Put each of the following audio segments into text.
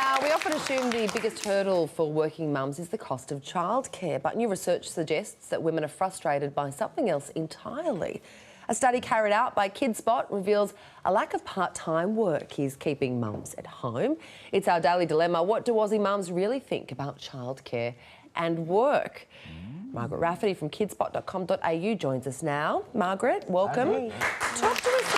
Now, we often assume the biggest hurdle for working mums is the cost of childcare, but new research suggests that women are frustrated by something else entirely. A study carried out by KidSpot reveals a lack of part-time work is keeping mums at home. It's our daily dilemma. What do Aussie mums really think about childcare and work? Margaret Rafferty from kidspot.com.au joins us now. Margaret, welcome. Hey. Talk to us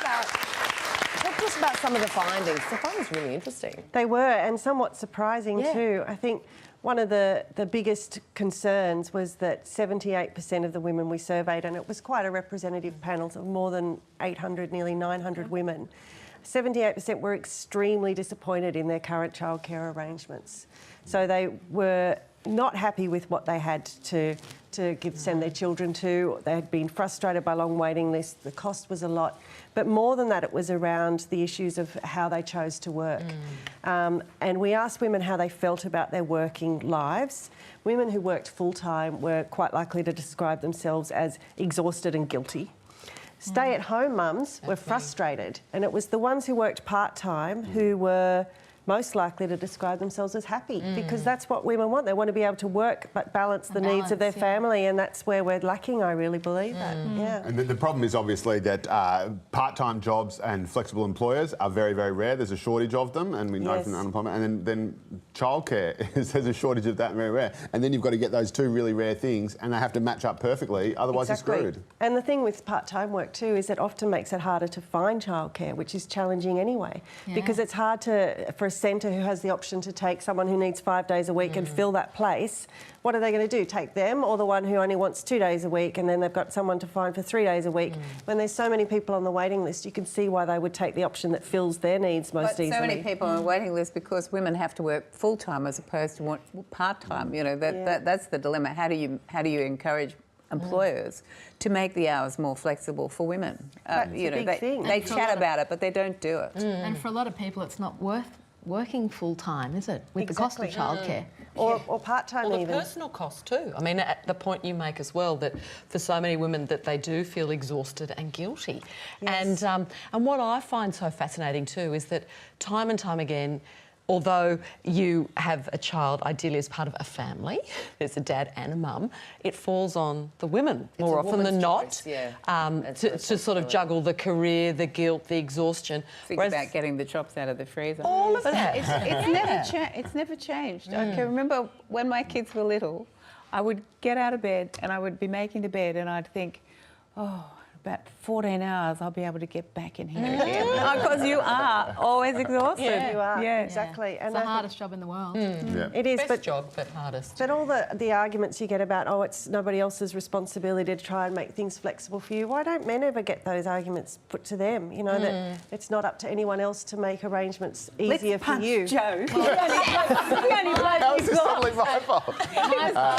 about some of the findings. The findings are really interesting. They were, and somewhat surprising too. I think one of the biggest concerns was that 78% of the women we surveyed, and it was quite a representative panel of more than 800, nearly 900 women, 78% were extremely disappointed in their current childcare arrangements. So they were not happy with what they had to send their children to. They had been frustrated by long waiting lists. The cost was a lot. But more than that, it was around the issues of how they chose to work. And we asked women how they felt about their working lives. Women who worked full-time were quite likely to describe themselves as exhausted and guilty. Stay-at-home mums were frustrated, and it was the ones who worked part-time who were most likely to describe themselves as happy, because that's what women want. They want to be able to work but balance the needs of their family, and that's where we're lacking, I really believe that. Yeah. And the problem is obviously that part-time jobs and flexible employers are very, very rare. There's a shortage of them, and we know from the unemployment. And then childcare there's a shortage of that, very rare. And then you've got to get those two really rare things, and they have to match up perfectly, otherwise you're screwed. And the thing with part-time work too is it often makes it harder to find childcare, which is challenging anyway, because it's hard for a centre who has the option to take someone who needs 5 days a week and fill that place. What are they going to do? Take them, or the one who only wants 2 days a week, and then they've got someone to find for 3 days a week? When there's so many people on the waiting list, you can see why they would take the option that fills their needs most easily. So many people on the waiting list because women have to work full-time as opposed to part-time. You know, that's the dilemma. How do you encourage employers to make the hours more flexible for women? You know, they chat about it, but they don't do it. And for a lot of people, it's not worth working full-time, is it, with the cost of childcare? Or part-time or even. the personal cost too. I mean, at the point you make as well, that for so many women that they do feel exhausted and guilty. And what I find so fascinating too is that time and time again, although you have a child ideally as part of a family, there's a dad and a mum, it falls on the women more often than not to sort of juggle the career, the guilt, the exhaustion. Think about getting the chops out of the freezer. All of that. It's never changed. I can remember when my kids were little, I would get out of bed and I would be making the bed and I'd think, oh, about 14 hours, I'll be able to get back in here again. Because you are always exhausted. Yeah, you are. Yeah, exactly. And it's the hardest job in the world. It is, Best job, but hardest. But all the arguments you get about, oh, it's nobody else's responsibility to try and make things flexible for you. Why don't men ever get those arguments put to them? You know, that it's not up to anyone else to make arrangements easier for you. Joe. How is this suddenly my fault?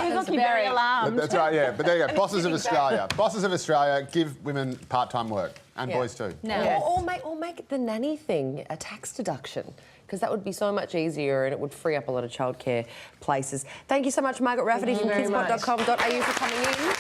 He's looking very alarmed. That's right, yeah. But there you go. Bosses of Australia. Bosses of Australia, give women part-time work. And boys too. No. Or make the nanny thing a tax deduction, because that would be so much easier and it would free up a lot of childcare places. Thank you so much, Margaret Rafferty from kidspot.com.au for coming in.